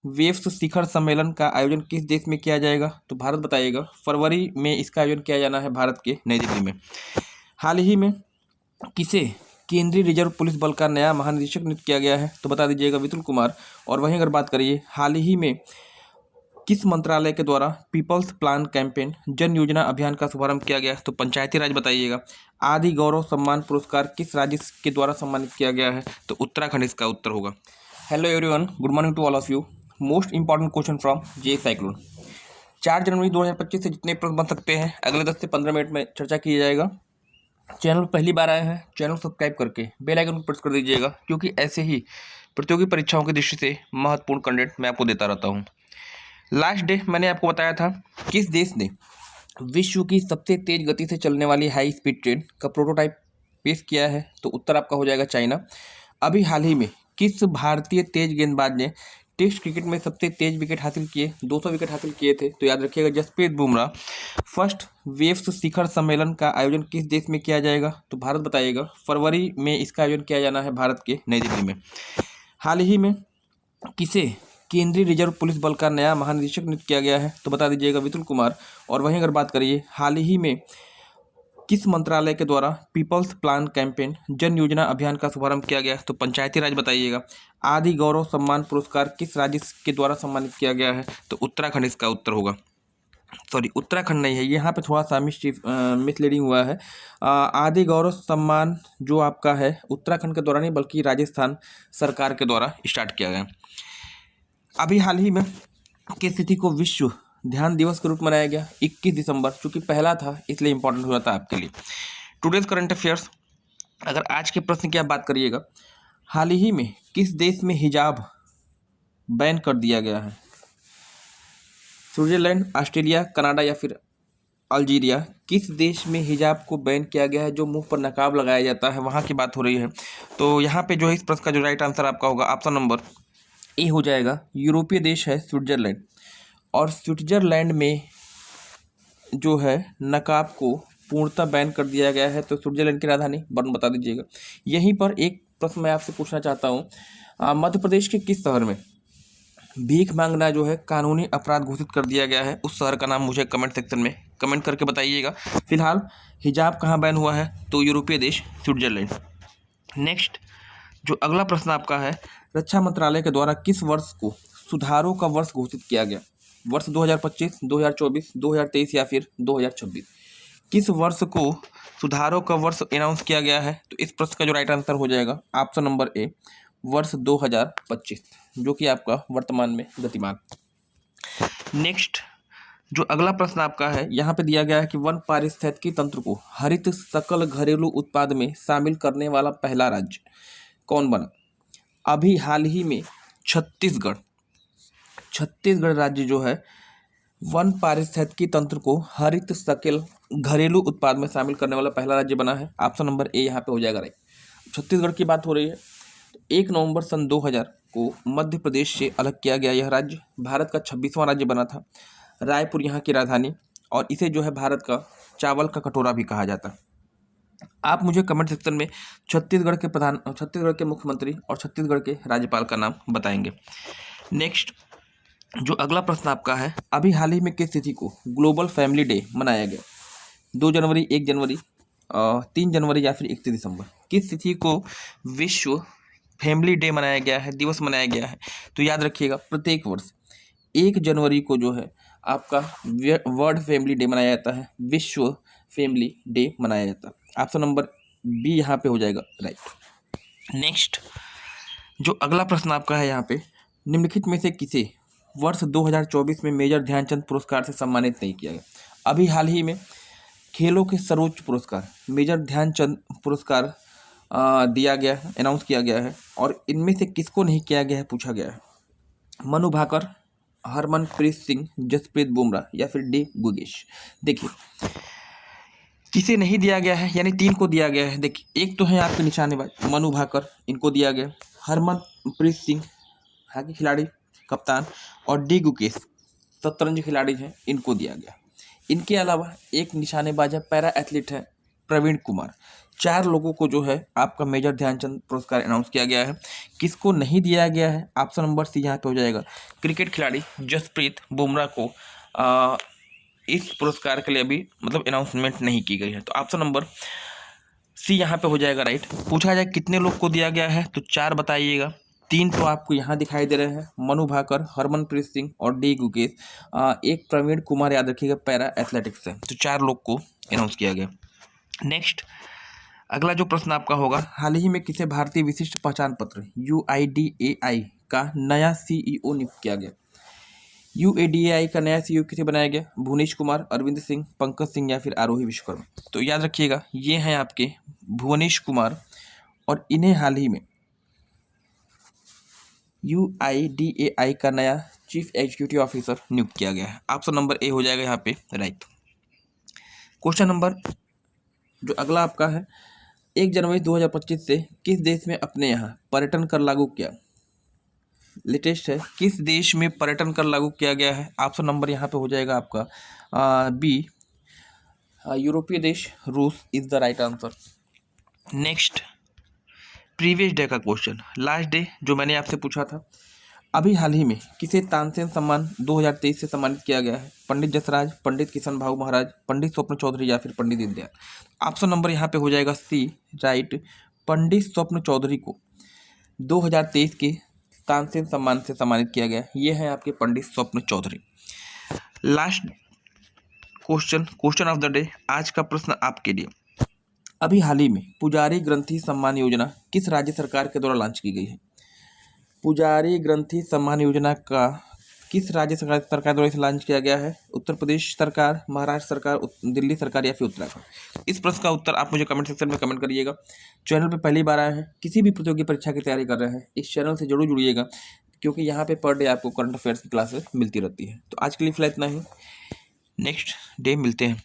Waves शिखर सम्मेलन का आयोजन किस देश में किया जाएगा? तो भारत बताइएगा। फरवरी में इसका आयोजन किया जाना है भारत के नई दिल्ली में। हाल ही में किसे केंद्रीय रिजर्व पुलिस बल का नया महानिदेशक नियुक्त किया गया है? तो बता दीजिएगा विपुल कुमार। और वहीं अगर बात करिए हाल ही में किस मंत्रालय के द्वारा पीपल्स प्लान कैंपेन जन योजना अभियान का शुभारंभ किया गया? तो पंचायती राज बताइएगा। आदि गौरव सम्मान पुरस्कार किस राज्य के द्वारा सम्मानित किया गया है? तो उत्तराखंड इसका उत्तर होगा। Hello everyone, good morning to all of you. Most important question from J cyclone. 4 जनवरी 2025 से जितने प्रश्न बन सकते हैं अगले 10 से 15 मिनट में चर्चा किया जाएगा। चैनल पहली बार आए हैं, चैनल सब्सक्राइब करके बेल आइकन को प्रेस कर दीजिएगा, क्योंकि ऐसे ही प्रतियोगी परीक्षाओं की दृष्टि से महत्वपूर्ण कंटेंट मैं आपको देता रहता हूँ। लास्ट डे मैंने आपको बताया था किस देश ने विश्व की सबसे तेज गति से चलने वाली हाई स्पीड ट्रेन का प्रोटोटाइप पेश किया है? तो उत्तर आपका हो जाएगा चाइना। अभी हाल ही में किस भारतीय तेज गेंदबाज ने टेस्ट क्रिकेट में सबसे तेज विकेट हासिल किए? 200 विकेट हासिल किए थे। तो याद रखिएगा जसप्रीत बुमराह। फर्स्ट वेव्स शिखर सम्मेलन का आयोजन किस देश में किया जाएगा? तो भारत बताइएगा। फरवरी में इसका आयोजन किया जाना है भारत के नई दिल्ली में। हाल ही में किसे केंद्रीय रिजर्व पुलिस बल का नया महानिदेशक नियुक्त किया गया है? तो बता दीजिएगा विपुल कुमार। और वहीं अगर बात करिए हाल ही में किस मंत्रालय के द्वारा पीपल्स प्लान कैंपेन जन योजना अभियान का शुभारंभ किया गया? तो पंचायती राज बताइएगा। आदि गौरव सम्मान पुरस्कार किस राज्य के द्वारा सम्मानित किया गया है? तो उत्तराखंड इसका उत्तर होगा। सॉरी, उत्तराखंड नहीं है, यहाँ पे थोड़ा सा मिसलीडिंग हुआ है। आदि गौरव सम्मान जो आपका है उत्तराखंड के द्वारा नहीं बल्कि राजस्थान सरकार के द्वारा स्टार्ट किया गया। अभी हाल ही में किस तिथि को विश्व ध्यान दिवस के रूप में मनाया गया? 21 दिसंबर, चूंकि पहला था इसलिए इंपॉर्टेंट हो जाता है आपके लिए। टुडेज करंट अफेयर्स, अगर आज के प्रश्न की आप बात करिएगा, हाल ही में किस देश में हिजाब बैन कर दिया गया है? स्विट्जरलैंड, ऑस्ट्रेलिया, कनाडा या फिर अल्जीरिया? किस देश में हिजाब को बैन किया गया है? जो मुंह पर नकाब लगाया जाता है वहाँ की बात हो रही है। तो यहाँ पे जो है इस प्रश्न का जो राइट आंसर आपका होगा ऑप्शन नंबर ए हो जाएगा। यूरोपीय देश है स्विट्जरलैंड, और स्विट्जरलैंड में जो है नकाब को पूर्णतः बैन कर दिया गया है। तो स्विट्जरलैंड की राजधानी बर्न बता दीजिएगा। यहीं पर एक प्रश्न मैं आपसे पूछना चाहता हूँ, मध्य प्रदेश के किस शहर में भीख मांगना जो है कानूनी अपराध घोषित कर दिया गया है? उस शहर का नाम मुझे कमेंट सेक्शन में कमेंट करके बताइएगा। फिलहाल हिजाब कहाँ बैन हुआ है? तो यूरोपीय देश स्विट्जरलैंड। नेक्स्ट जो अगला प्रश्न आपका है, रक्षा मंत्रालय के द्वारा किस वर्ष को सुधारों का वर्ष घोषित किया गया? वर्ष 2025, 2024, 2023 या फिर 2026? किस वर्ष को सुधारों का वर्ष अनाउंस किया गया है? तो इस प्रश्न का जो राइट आंसर हो जाएगा ऑप्शन नंबर ए, वर्ष 2025, जो कि आपका वर्तमान में गतिमान। नेक्स्ट जो अगला प्रश्न आपका है, यहाँ पे दिया गया है कि वन पारिस्थितिकी तंत्र को हरित सकल घरेलू उत्पाद में शामिल करने वाला पहला राज्य कौन बना? अभी हाल ही में छत्तीसगढ़ राज्य जो है वन पारिस्थितिकी तंत्र को हरित सकल घरेलू उत्पाद में शामिल करने वाला पहला राज्य बना है। ऑप्शन नंबर ए यहाँ पे हो जाएगा राइट। छत्तीसगढ़ की बात हो रही है। 1 नवंबर सन 2000 को मध्य प्रदेश से अलग किया गया यह राज्य भारत का 26वां राज्य बना था। रायपुर यहाँ की राजधानी, और इसे जो है भारत का चावल का कटोरा भी कहा जाता है। आप मुझे कमेंट सेक्शन में छत्तीसगढ़ के मुख्यमंत्री और छत्तीसगढ़ के राज्यपाल का नाम बताएंगे। नेक्स्ट जो अगला प्रश्न आपका है, अभी हाल ही में किस तिथि को ग्लोबल फैमिली डे मनाया गया? 2 जनवरी, 1 जनवरी, 3 जनवरी या फिर 31 दिसंबर? किस तिथि को विश्व फैमिली डे मनाया गया है, दिवस मनाया गया है? तो याद रखिएगा प्रत्येक वर्ष 1 जनवरी को जो है आपका वर्ल्ड फैमिली डे मनाया जाता है, विश्व फैमिली डे मनाया जाता है। ऑप्शन नंबर बी यहाँ पे हो जाएगा राइट। नेक्स्ट जो अगला प्रश्न आपका है यहाँ पे, निम्नलिखित में से किसे वर्ष 2024 में मेजर ध्यानचंद पुरस्कार से सम्मानित नहीं किया गया? अभी हाल ही में खेलों के सर्वोच्च पुरस्कार मेजर ध्यानचंद पुरस्कार दिया गया है, अनाउंस किया गया है, और इनमें से किसको नहीं किया गया है पूछा गया है? मनु भाकर, हरमनप्रीत सिंह, जसप्रीत बुमराह या फिर डी गुगेश? देखिए किसे नहीं दिया गया है, यानी 3 को दिया गया है। देखिए एक तो है आपके निशानेबाज मनु भाकर, इनको दिया गया। हरमनप्रीत सिंह हॉकी खिलाड़ी कप्तान, और डी गुगेश शतरंज खिलाड़ी हैं, इनको दिया गया। इनके अलावा एक निशानेबाज है, पैरा एथलीट है प्रवीण कुमार, 4 लोगों को जो है आपका मेजर ध्यानचंद पुरस्कार अनाउंस किया गया है। किसको नहीं दिया गया है? ऑप्शन नंबर सी यहाँ पे हो जाएगा। क्रिकेट खिलाड़ी जसप्रीत बुमराह को इस पुरस्कार के लिए अभी मतलब अनाउंसमेंट नहीं की गई है, तो ऑप्शन नंबर सी यहाँ पे हो जाएगा राइट। पूछा जाए कितने लोग को दिया गया है, तो 4 बताइएगा। 3 तो आपको यहाँ दिखाई दे रहे हैं, मनु भाकर, हरमनप्रीत सिंह और डी गुकेश। एक प्रवीण कुमार याद रखिएगा पैरा एथलेटिक्स से। तो 4 लोग को अनाउंस किया गया। नेक्स्ट अगला जो प्रश्न आपका होगा, हाल ही में किसे भारतीय विशिष्ट पहचान पत्र UIDAI का नया CEO नियुक्त किया गया? UIDAI का नया CEO किसे बनाया गया? भुवनेश कुमार, अरविंद सिंह, पंकज सिंह या फिर आरोही विश्वकर्मा। तो याद रखिएगा ये हैं आपके भुवनेश कुमार, और इन्हें हाल ही में UIDAI का नया चीफ एग्जीक्यूटिव ऑफिसर नियुक्त किया गया है। ऑप्शन नंबर ए हो जाएगा यहाँ पे राइट। क्वेश्चन नंबर जो अगला आपका है, 1 जनवरी 2025 से किस देश में अपने यहाँ पर्यटन कर लागू किया? लेटेस्ट है, किस देश में पर्यटन कर लागू किया गया है? ऑप्शन नंबर यहाँ पे हो जाएगा आपका बी, यूरोपीय देश रूस is the right answer. Next previous day का क्वेश्चन, लास्ट डे जो मैंने आपसे पूछा था, अभी हाल ही में किसे तानसेन सम्मान 2023 से सम्मानित किया गया है? पंडित जसराज, पंडित किशन भाऊ महाराज, पंडित स्वप्न चौधरी या फिर पंडित दीनदयाल। ऑप्शन नंबर यहाँ पे हो जाएगा सी राइट। पंडित स्वप्न चौधरी को 2023 के तानसेन सम्मान से सम्मानित किया गया। ये है आपके Pandit Swapna Chaudhary. Last question of the day, आज का प्रश्न आपके लिए, अभी हाल ही में पुजारी ग्रंथि सम्मान योजना किस राज्य सरकार के द्वारा लॉन्च की गई है? पुजारी ग्रंथि सम्मान योजना का किस राज्य सरकार द्वारा इसे लॉन्च किया गया है? उत्तर प्रदेश सरकार, महाराष्ट्र सरकार, दिल्ली सरकार या फिर उत्तराखंड? इस प्रश्न का उत्तर आप मुझे कमेंट सेक्शन में कमेंट करिएगा। चैनल पे पहली बार आए हैं, किसी भी प्रतियोगी परीक्षा की तैयारी कर रहे हैं, इस चैनल से जरूर जुड़िएगा, क्योंकि यहाँ पे पर डे आपको करंट अफेयर्स की क्लासेस मिलती रहती है। तो आज के लिए फिलहाल इतना ही, नेक्स्ट डे मिलते हैं।